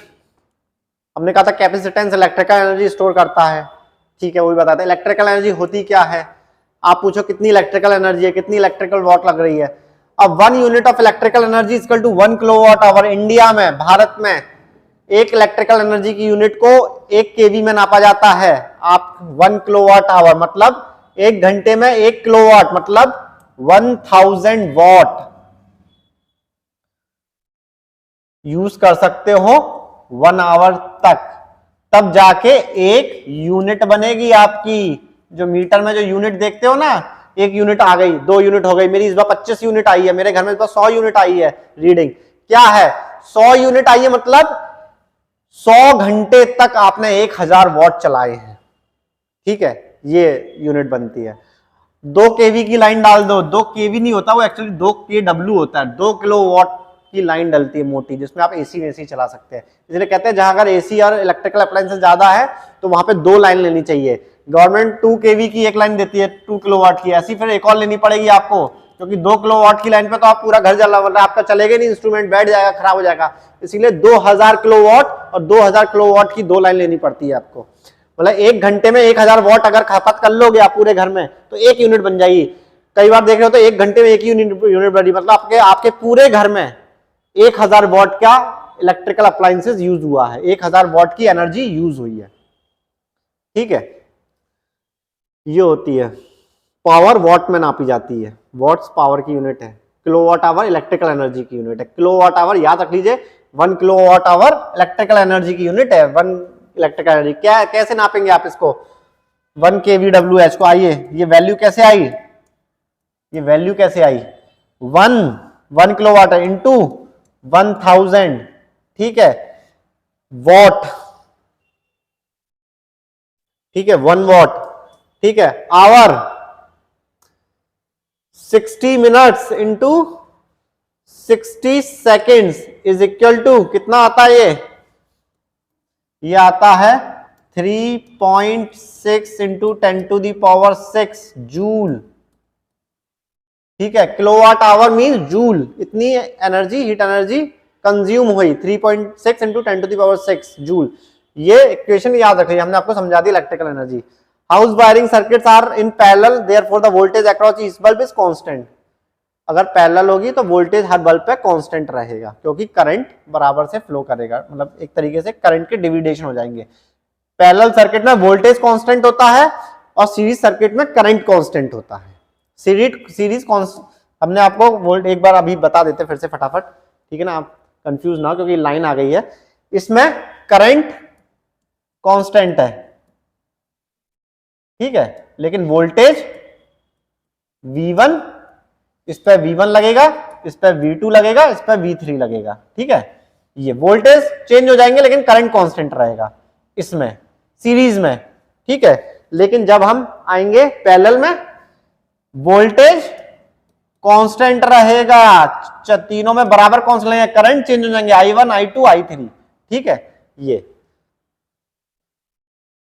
हमने कहा था कैपेसिटेंस इलेक्ट्रिकल एनर्जी स्टोर करता है। ठीक है? वही बताते हैं इलेक्ट्रिकल एनर्जी होती क्या है। आप पूछो कितनी इलेक्ट्रिकल एनर्जी है, कितनी इलेक्ट्रिकल वॉट लग रही है। अब 1 unit of electrical energy equal to 1 kilowatt hour. India में, भारत में एक इलेक्ट्रिकल एनर्जी की यूनिट को 1 केवी में नापा जाता है। आप 1 किलोवाट आवर मतलब 1 घंटे में 1 किलोवाट मतलब 1000 वॉट यूज कर सकते हो 1 आवर तक, तब जाके एक यूनिट बनेगी आपकी। जो मीटर में जो यूनिट देखते हो ना, 1 यूनिट आ गई, 2 यूनिट हो गई, मेरी इस बार 25 यूनिट आई है, मेरे घर में इस बार 100 यूनिट आई है। रीडिंग क्या है? 100 यूनिट आई है मतलब 100 घंटे तक आपने 1000 वॉट चलाए हैं। ठीक है, ये यूनिट बनती है। 2 केवी की लाइन डाल दो, 2 केवी नहीं होता वो, एक्चुअली 2 KW होता है। 2 किलोवाट की लाइन डलती है मोटी, जिसमें आप एसी चला सकते हैं। इसलिए कहते हैं जहां अगर एसी और इलेक्ट्रिकल अप्लायंसेस ज्यादा है तो वहां पे 2 लाइन लेनी चाहिए। गवर्नमेंट 2 केवी की एक लाइन देती है 2 किलोवाट की, ऐसी फिर एक और लेनी पड़ेगी आपको, क्योंकि 2 किलोवाट की लाइन पे तो आप पूरा घर जला, मतलब आपका चलेगा नहीं, इंस्ट्रूमेंट बैठ जाएगा, खराब हो जाएगा। इसीलिए 2000 किलोवाट और 2000 किलोवाट की 2 लाइन लेनी पड़ती है आपको। मतलब 1 घंटे में 1000 वॉट अगर खपत कर लोगे आप पूरे घर में तो 1 यूनिट बन जाएगी। कई बार देख रहे हो तो 1 घंटे में 1 यूनिट बनी, मतलब आपके पूरे घर में 1000 वॉट का इलेक्ट्रिकल अप्लायंसेस यूज हुआ है, 1000 वॉट की एनर्जी यूज हुई है। ठीक है, ये होती है पावर, वॉट में नापी जाती है। वॉट्स पावर की यूनिट है, किलोवाट आवर इलेक्ट्रिकल एनर्जी की यूनिट है। किलोवाट आवर याद रख लीजिए, 1 किलोवाट आवर इलेक्ट्रिकल एनर्जी की यूनिट है। 1 इलेक्ट्रिकल एनर्जी क्या, कैसे नापेंगे आप इसको? 1 kVWH को, आइए ये वैल्यू कैसे आई, ये वैल्यू कैसे आई? 1 किलोवाट इंटू 1000, ठीक है, वॉट, ठीक है, 1 वॉट, ठीक है, hour 60 minutes into 60 seconds is equal to कितना आता है? ये आता है 3.6 इंटू 10⁶ जूल। ठीक है, किलोवाट आवर मीन जूल, इतनी एनर्जी, हीट एनर्जी कंज्यूम हुई, 3.6 इंटू 10⁶ जूल। ये इक्वेशन याद रखिए, हमने आपको समझा दी electrical energy. House wiring circuits are in parallel, therefore the voltage across each bulb is constant. अगर पैरेलल होगी तो वोल्टेज हर बल्ब पे कांस्टेंट रहेगा, क्योंकि करंट बराबर से फ्लो करेगा, मतलब एक तरीके से करंट के डिविडेशन हो जाएंगे। पैरेलल सर्किट में वोल्टेज कांस्टेंट होता है और सीरीज सर्किट में करंट कांस्टेंट होता है। सीरीज हमने आपको वोल्ट एक बार अभी बता देते फिर से फटाफट, ठीक है ना, आप कंफ्यूज ना हो क्योंकि लाइन आ गई है। इसमें करंट कांस्टेंट है, ठीक है, लेकिन वोल्टेज V1, इस पे V1 लगेगा, इस पे V2 लगेगा, इस पे V3 लगेगा। ठीक है, ये वोल्टेज चेंज हो जाएंगे लेकिन करंट कांस्टेंट रहेगा इसमें सीरीज में। ठीक है, लेकिन जब हम आएंगे पैरेलल में वोल्टेज कांस्टेंट रहेगा, तीनों में बराबर कांस्टेंट रहेगा, करंट चेंज हो जाएंगे, I1 I2 I3। ठीक है,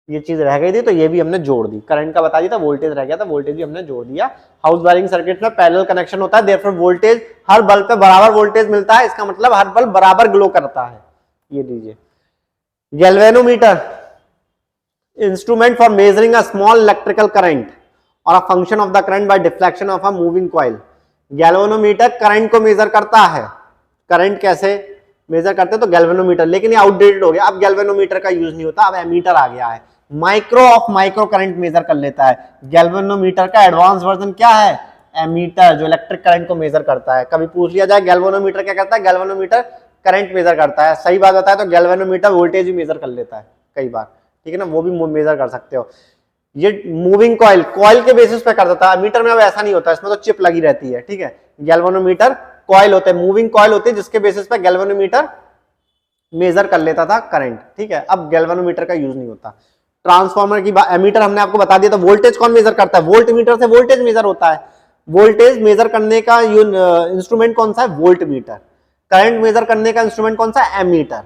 ये चीज रह गई थी तो ये भी हमने जोड़ दी, करंट का बता दिया था, वोल्टेज रह गया था, वोल्टेज भी हमने जोड़ दिया। हाउस वायरिंग सर्किट में पैरेलल कनेक्शन होता है, देयरफॉर वोल्टेज, हर बल्ब पे बराबर वोल्टेज मिलता है, इसका मतलब हर बल्ब बराबर ग्लो करता है। ये लीजिए galvanometer, instrument for measuring a small electrical current और a function of the current by deflection of a moving coil. Galvanometer current को मेजर करता है। करंट कैसे मेजर करते हैं? तो गैल्वेनोमीटर, लेकिन ये आउटडेटेड हो गया, अब गैल्वेनोमीटर का यूज नहीं होता, अब एमीटर आ गया है। Micro of micro current measure कर लेता है। गैल्वेनोमीटर का एडवांस वर्जन क्या है? एमीटर, जो इलेक्ट्रिक करंट को मेजर करता है। कभी पूछ लिया जाए गैल्वेनोमीटर क्या करता है? गैल्वेनोमीटर करंट मेजर करता है। सही बात बताए तो गैल्वेनोमीटर वोल्टेज भी मेजर कर लेता है कई बार, ठीक है ना, वो भी मेजर कर सकते हो। ये मूविंग कॉइल, कॉइल के बेसिस पे कर देता है। मीटर में अब ऐसा नहीं होता, इसमें तो चिप लगी रहती है। ठीक है, गैल्वेनोमीटर कॉइल होते हैं, मूविंग कॉइल होती है, जिसके बेसिस पे गैल्वेनोमीटर मेजर कर लेता था करंट। ठीक है, अब गैल्वेनोमीटर का यूज नहीं होता। ट्रांसफार्मर की एमीटर हमने आपको बता दिया, तो वोल्टेज कौन मेजर करता है? वोल्ट मीटर से वोल्टेज मेजर होता है। वोल्टेज मेजर करने का इंस्ट्रूमेंट कौन सा है? Volt meter. करंट मेजर करने का इंस्ट्रूमेंट कौन सा है? एमीटर।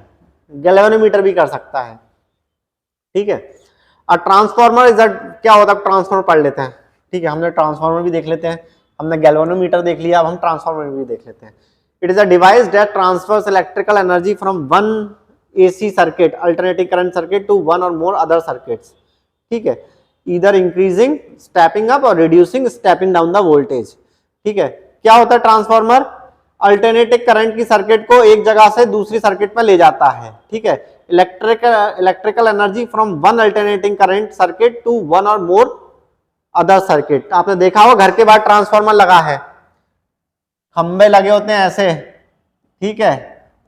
गैल्वेनोमीटर भी कर सकता है। ठीक है, और ट्रांसफार्मर इज क्या होता है? ट्रांसफार्मर पढ़ लेते हैं। ठीक है, हमने ट्रांसफार्मर भी देख लेते हैं, हमने गैल्वेनोमीटर देख लिया, अब हम ट्रांसफार्मर भी देख लेते हैं। It is a device that transfers electrical energy from one AC circuit, alternating current circuit to one or more other circuits. ठीक है, either increasing, stepping up or reducing, stepping down the voltage. ठीक है, क्या होता है transformer? Alternating current की circuit को एक जगह से दूसरी सर्किट में ले जाता है, ठीक है। Electrical energy from one alternating current circuit to one or more other circuit. आपने देखा होगा घर के बाहर ट्रांसफार्मर लगा है, खंबे लगे होते हैं ऐसे, ठीक है,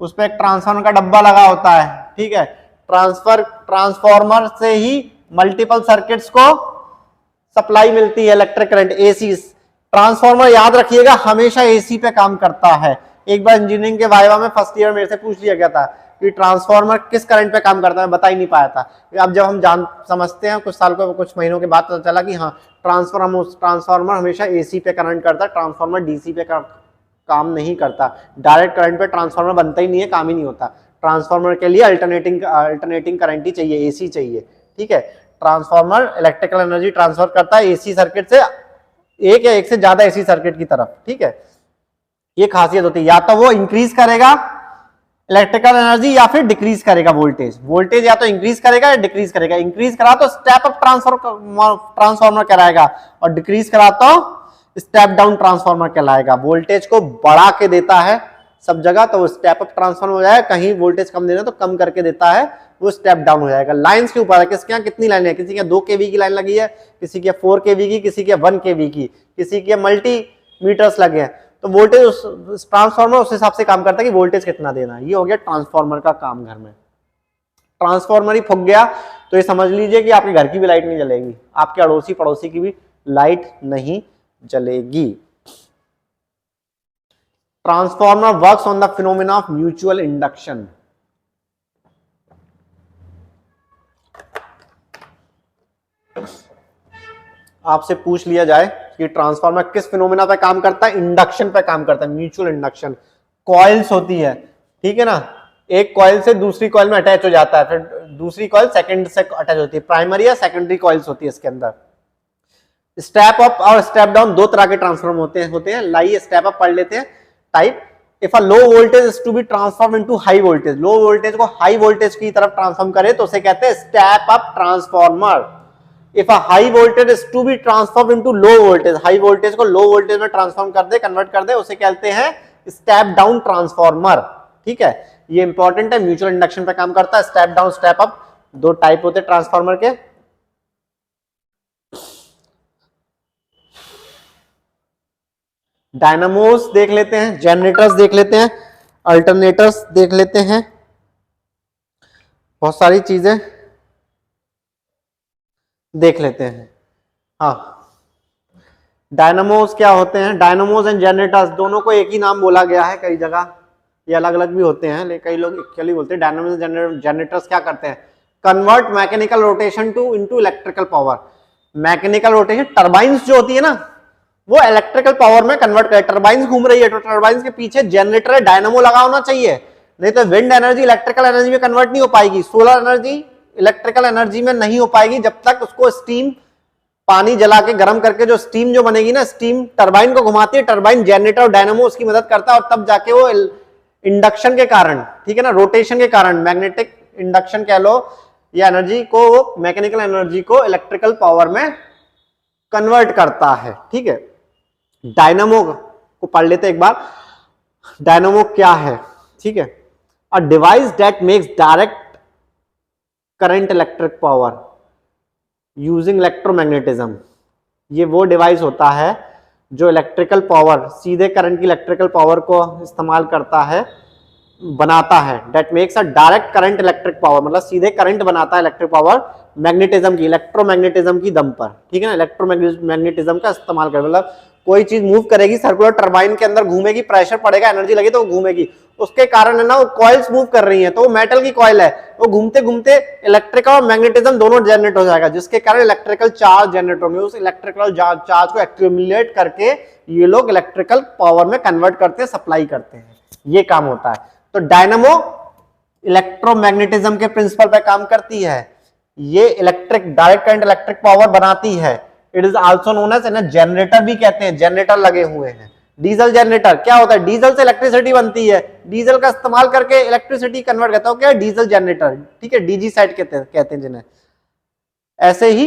उस पर एक ट्रांसफार्मर का डब्बा लगा होता है, ठीक है। ट्रांसफार्मर से ही मल्टीपल सर्किट्स को सप्लाई मिलती है, इलेक्ट्रिक करंट, एसी। ट्रांसफार्मर याद रखिएगा हमेशा एसी पे काम करता है। एक बार इंजीनियरिंग के वाइवा में फर्स्ट ईयर मेरे से पूछ लिया गया था कि ट्रांसफार्मर किस करंट पे काम करता है, बता ही नहीं पाया था। अब जब हम समझते हैं, कुछ साल को कुछ महीनों के बाद पता चला कि हाँ ट्रांसफार्मर हमेशा एसी पे करंट करता है, ट्रांसफार्मर डीसी पे काम नहीं करता। डायरेक्ट करंट पे ट्रांसफार्मर बनता ही नहीं है, काम ही नहीं होता। ट्रांसफार्मर के लिए अल्टरनेटिंग करंट ही चाहिए, एसी चाहिए, ठीक है। ट्रांसफार्मर इलेक्ट्रिकल एनर्जी ट्रांसफर करता है एसी सर्किट से एक या एक से ज्यादा एसी सर्किट की तरफ, ठीक है। ये खासियत होती है, या तो वो इंक्रीज करेगा इलेक्ट्रिकल एनर्जी या फिर डिक्रीज करेगा वोल्टेज। वोल्टेज या तो इंक्रीज करेगा या डिक्रीज करेगा। इंक्रीज करा तो स्टेप अप ट्रांसफार्मर कराएगा और डिक्रीज करा तो स्टेप डाउन ट्रांसफार्मर कहलाएगा। वोल्टेज को बढ़ा के देता है सब जगह तो वो स्टेप अप ट्रांसफार्मर हो जाएगा, कहीं वोल्टेज कम देना तो कम करके देता है, वो स्टेप डाउन हो जाएगा। लाइंस के ऊपर है, किसके यहाँ कितनी लाइन है, किसी के 2 kV की लाइन लगी है, किसी के 4 kV की, किसी के 1 kV की, किसी के मल्टी मीटर्स लगे हैं, तो वोल्टेज उस ट्रांसफार्मर उस हिसाब से काम करता है कि वोल्टेज कितना देना है। ये हो गया ट्रांसफार्मर का काम घर में। ट्रांसफार्मर ही फूक गया तो ये समझ लीजिए कि आपके घर की भी लाइट नहीं जलेगी, आपके अड़ोसी पड़ोसी की भी लाइट नहीं जलेगी। Transformer works on the phenomena of mutual induction. आपसे पूछ लिया जाए कि ट्रांसफार्मर किस फिनोमेना पे काम करता है, इंडक्शन पे काम करता है, म्यूचुअल इंडक्शन। कॉइल्स होती है, ठीक है ना, एक कॉइल से दूसरी कॉइल में अटैच हो जाता है, फिर दूसरी कॉइल सेकंड से अटैच होती है, प्राइमरी या सेकेंडरी कॉइल्स होती है इसके अंदर। स्टेप अप और स्टेप डाउन दो तरह के ट्रांसफार्मर होते हैं। लाइए स्टेप अप पढ़ लेते हैं type. If a low voltage is to be transform into high voltage, low voltage को हाई वोल्टेज की तरफ ट्रांसफॉर्म करे तो उसे कहते हैं step up transformer. If a high voltage is to be transform into low voltage, high voltage को low voltage में ट्रांसफॉर्म कर दे, कन्वर्ट कर दे, उसे कहते हैं स्टेप डाउन ट्रांसफार्मर, ठीक है। ये इंपॉर्टेंट है, म्यूचुअल इंडक्शन पे काम करता है। स्टेप डाउन स्टेप अप दो टाइप होते हैं ट्रांसफार्मर के। डायनामोस देख लेते हैं, जनरेटर्स देख लेते हैं, अल्टरनेटर्स देख लेते हैं, बहुत सारी चीजें देख लेते हैं। हाँ, डायनामोस क्या होते हैं? डायनामोस एंड जनरेटर्स दोनों को एक ही नाम बोला गया है, कई जगह ये अलग अलग भी होते हैं, लेकिन कई लोग एक्चुअली बोलते हैं। डायनामोस जनरेटर्स क्या करते हैं? Convert mechanical rotation to into electrical power. Mechanical rotation, turbines जो होती है ना, वो इलेक्ट्रिकल पावर में कन्वर्ट करे। टरबाइंस घूम रही है तो टरबाइंस के पीछे जनरेटर डायनामो लगा होना चाहिए, नहीं तो विंड एनर्जी इलेक्ट्रिकल एनर्जी में कन्वर्ट नहीं हो पाएगी, सोलर एनर्जी इलेक्ट्रिकल एनर्जी में नहीं हो पाएगी जब तक उसको स्टीम, पानी जला के गर्म करके जो स्टीम जो बनेगी ना, स्टीम टरबाइन को घुमाती है, टरबाइन जनरेटर और डायनामो उसकी मदद करता है, और तब जाके वो इंडक्शन के कारण, ठीक है ना, रोटेशन के कारण, मैग्नेटिक इंडक्शन कह लो, या एनर्जी को, मैकेनिकल एनर्जी को इलेक्ट्रिकल पावर में कन्वर्ट करता है, ठीक है। डायनामो को पढ़ लेते एक बार। डायनामो क्या है, ठीक है? अ device that makes direct current electric power using electromagnetism. ये वो डिवाइस होता है जो इलेक्ट्रिकल पावर, सीधे करंट की इलेक्ट्रिकल पावर को इस्तेमाल करता है, बनाता है। That makes a direct current electric power, मतलब सीधे करंट बनाता है इलेक्ट्रिक पावर मैग्नेटिज्म की, इलेक्ट्रोमैग्नेटिज्म की दम पर, ठीक है ना। इलेक्ट्रोमैग्नेटिज्म का इस्तेमाल कर, मतलब कोई चीज मूव करेगी, सर्कुलर टरबाइन के अंदर घूमेगी, प्रेशर पड़ेगा, एनर्जी लगी तो वो घूमेगी, उसके कारण है ना, वो कॉइल्स मूव कर रही हैं, तो वो मेटल की कॉइल है, वो घूमते घूमते इलेक्ट्रिकल और मैग्नेटिज्म दोनों जनरेट हो जाएगा, जिसके कारण इलेक्ट्रिकल चार्ज जनरेट होंगे। उस इलेक्ट्रिकल चार्ज को एक्यूमुलेट करके ये लोग इलेक्ट्रिकल पावर में कन्वर्ट करते हैं, सप्लाई करते हैं, ये काम होता है। तो डायनामो इलेक्ट्रोमैग्नेटिज्म के प्रिंसिपल पे काम करती है, ये electric direct current electric power बनाती है। It is also known as, generator भी कहते हैं, जनरेटर लगे हुए हैं। डीजल जनरेटर क्या होता है? डीजल से इलेक्ट्रिसिटी बनती है, डीजल का इस्तेमाल करके इलेक्ट्रिसिटी कन्वर्ट करता है, क्या है? डीजल जनरेटर, ठीक है, डीजी साइड कहते हैं जिन्हें। ऐसे ही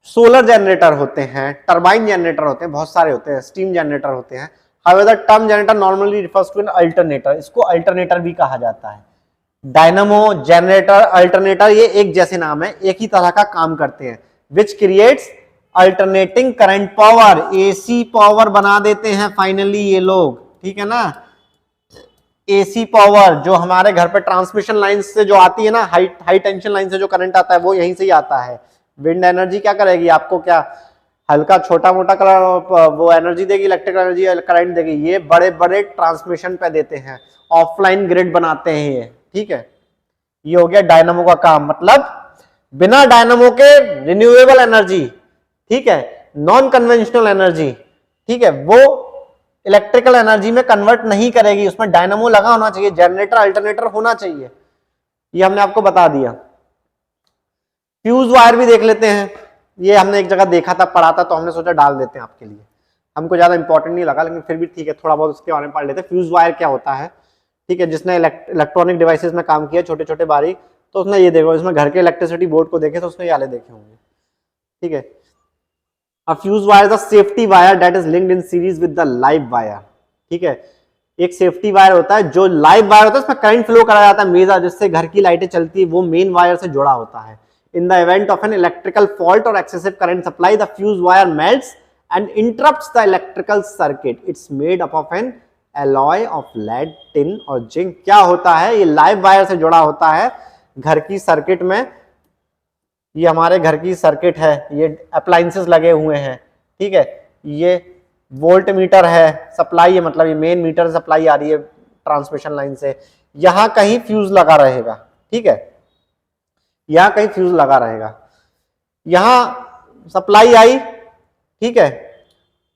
सोलर जनरेटर होते हैं, टरबाइन जनरेटर होते हैं, बहुत सारे होते हैं, स्टीम जनरेटर होते हैं, however the term generator normally refers to an alternator, इसको अल्टरनेटर भी कहा जाता है। डायनामो, जनरेटर, अल्टरनेटर ये एक जैसे नाम है, एक ही तरह का काम करते हैं। Which creates alternating current power, AC power बना देते हैं फाइनली ये लोग, ठीक है ना। एसी पावर जो हमारे घर पे ट्रांसमिशन लाइन से जो आती है ना, हाई टेंशन लाइन से जो करंट आता है वो यहीं से ही आता है। विंड एनर्जी क्या करेगी आपको, क्या हल्का छोटा मोटा वो एनर्जी देगी, इलेक्ट्रिकल एनर्जी करंट देगी। ये बड़े बड़े ट्रांसमिशन पे देते हैं, ऑफलाइन ग्रिड बनाते हैं ये, ठीक है। ये हो गया डायनामो का काम, मतलब बिना डायनामो के रिन्यूएबल एनर्जी, ठीक है, नॉन कन्वेंशनल एनर्जी, ठीक है, वो इलेक्ट्रिकल एनर्जी में कन्वर्ट नहीं करेगी, उसमें डायनामो लगा होना चाहिए, जनरेटर अल्टरनेटर होना चाहिए। ये हमने आपको बता दिया। फ्यूज वायर भी देख लेते हैं, ये हमने एक जगह देखा था, पढ़ा था, तो हमने सोचा डाल देते हैं आपके लिए। हमको ज्यादा इंपॉर्टेंट नहीं लगा, लेकिन फिर भी ठीक है, थोड़ा बहुत उसके बारे में पढ़ लेते हैं। फ्यूज वायर क्या होता है, ठीक है, जिसने इलेक्ट्रॉनिक डिवाइसेस में काम किया छोटे छोटे बारीक, तो उसने ये देखो, इसमें घर के इलेक्ट्रिसिटी बोर्ड को देखे तो उसने ये वाले देखे होंगे, ठीक है। A fuse wire is a safety wire that is linked in series with the live wire, ठीक है। एक सेफ्टी वायर होता है, जो लाइव वायर होता है, उसमें करंट फ्लो करा जाता है मेजा, जिससे घर की लाइटें चलती है, वो मेन वायर से जुड़ा होता है। In the event of an electrical fault और excessive current supply, the fuse wire melts and interrupts the electrical circuit. It's made up of an alloy of lead, tin और जिंक। क्या होता है, ये लाइव वायर से जुड़ा होता है घर की सर्किट में। ये हमारे घर की सर्किट है, ये अप्लायंसेस लगे हुए हैं, ठीक है। ये वोल्ट मीटर है, सप्लाई है, मतलब ये मेन मीटर से सप्लाई आ रही है ट्रांसमिशन लाइन से। यहां कहीं फ्यूज लगा रहेगा, ठीक है, यहां कहीं फ्यूज लगा रहेगा। यहां सप्लाई आई, ठीक है,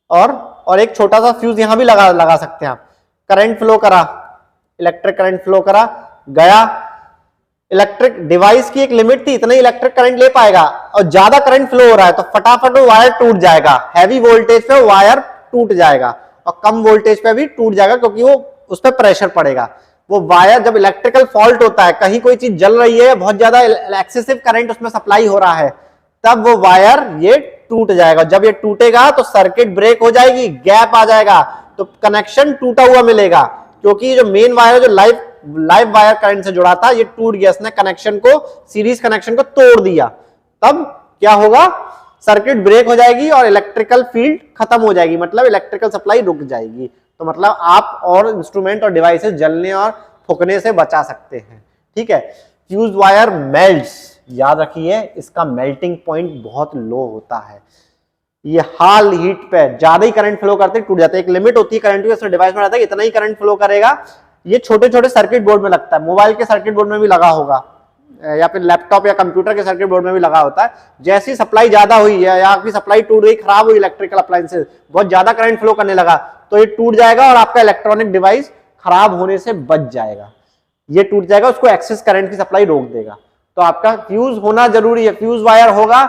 और एक छोटा सा फ्यूज यहां भी लगा सकते हैं आप। करंट फ्लो करा, इलेक्ट्रिक करंट फ्लो करा, गया। इलेक्ट्रिक डिवाइस की एक लिमिट थी, इतना ही इलेक्ट्रिक करंट ले पाएगा, और ज्यादा करंट फ्लो हो रहा है तो फटाफट वो वायर टूट जाएगा। हैवी वोल्टेज पे वायर टूट जाएगा, और कम वोल्टेज पे भी टूट जाएगा, क्योंकि वो उस पर प्रेशर पड़ेगा। वो वायर, जब इलेक्ट्रिकल फॉल्ट होता है, कहीं कोई चीज जल रही है, बहुत ज्यादा एक्सेसिव करंट उसमें सप्लाई हो रहा है, तब वो वायर ये टूट जाएगा। जब ये टूटेगा तो सर्किट ब्रेक हो जाएगी, गैप आ जाएगा, तो कनेक्शन टूटा हुआ मिलेगा, क्योंकि जो मेन वायर जो लाइव वायर करंट से जुड़ा था, ये टूट गया, इसने कनेक्शन को, सीरीज कनेक्शन को तोड़ दिया। तब क्या होगा, सर्किट ब्रेक हो जाएगी और इलेक्ट्रिकल फील्ड खत्म हो जाएगी, मतलब इलेक्ट्रिकल सप्लाई रुक जाएगी। तो मतलब आप और इंस्ट्रूमेंट और डिवाइसेस जलने और फूकने से बचा सकते हैं, ठीक है। फ्यूज वायर मेल्ट्स, याद रखिए इसका मेल्टिंग पॉइंट बहुत लो होता है। ये हाल हीट पे ज्यादा ही करंट फ्लो करते टूट जाते हैं। एक लिमिट होती है करंट की, डिवाइस में रहता है इतना ही करंट फ्लो करेगा। ये छोटे छोटे सर्किट बोर्ड में लगता है, मोबाइल के सर्किट बोर्ड में भी लगा होगा, या फिर लैपटॉप या कंप्यूटर के सर्किट बोर्ड में भी लगा होता है। जैसी सप्लाई ज्यादा हुई है, या आपकी सप्लाई टूट गई, खराब हुई, इलेक्ट्रिकल अप्लायंसेस बहुत ज्यादा करंट फ्लो करने लगा, तो ये टूट जाएगा और आपका इलेक्ट्रॉनिक डिवाइस खराब होने से बच जाएगा। ये टूट जाएगा, उसको एक्सेस करंट की सप्लाई रोक देगा। तो आपका फ्यूज होना जरूरी है, फ्यूज वायर होगा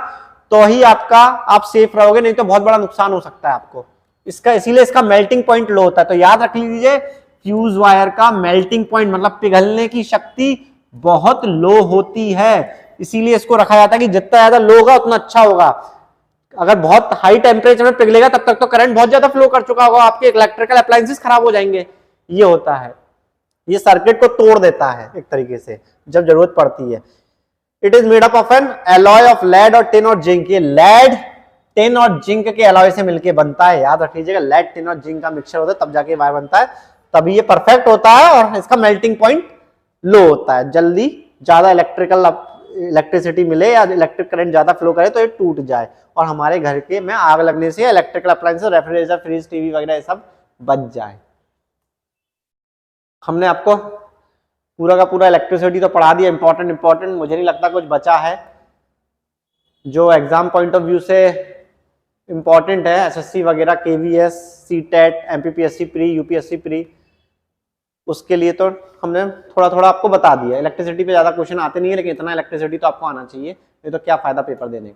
तो ही आप सेफ रहोगे, नहीं तो बहुत बड़ा नुकसान हो सकता है आपको। इसीलिए इसका मेल्टिंग पॉइंट लो होता है। तो याद रख लीजिए, फ्यूज वायर का मेल्टिंग पॉइंट मतलब पिघलने की शक्ति बहुत लो होती है, इसीलिए इसको रखा जाता है कि जितना ज्यादा लो होगा उतना अच्छा होगा। अगर बहुत हाई टेम्परेचर में पिघलेगा तब तक तो करंट बहुत ज्यादा फ्लो कर चुका होगा, आपके इलेक्ट्रिकल अप्लायंसेस खराब हो जाएंगे। ये होता है, ये सर्किट को तोड़ देता है एक तरीके से जब जरूरत पड़ती है। It is made up of an alloy of lead और टिन और जिंक। ये लेड, टिन और जिंक के एलॉय से मिलकर बनता है। याद रख लीजिएगा, लेड, टिन और जिंक का मिक्सचर होता है तब जाके वायर बनता है, तभी ये परफेक्ट होता है। और इसका मेल्टिंग पॉइंट लो होता है, जल्दी ज्यादा इलेक्ट्रिसिटी मिले या इलेक्ट्रिक करंट ज्यादा फ्लो करे तो ये टूट जाए और हमारे घर के में आग लगने से electrical appliances, refrigerator, fridge, TV वगैरह ये सब बच जाए। हमने आपको पूरा का पूरा इलेक्ट्रिसिटी तो पढ़ा दिया, इंपॉर्टेंट। मुझे नहीं लगता कुछ बचा है जो एग्जाम पॉइंट ऑफ व्यू से इंपॉर्टेंट है। एसएससी वगैरह, KVS, CTET, MPPSC pre, UPSC pre, उसके लिए तो हमने थोड़ा थोड़ा आपको बता दिया। इलेक्ट्रिसिटी पे ज्यादा क्वेश्चन आते नहीं है, लेकिन इतना इलेक्ट्रिसिटी तो आपको आना चाहिए, नहीं तो क्या फायदा पेपर देने का।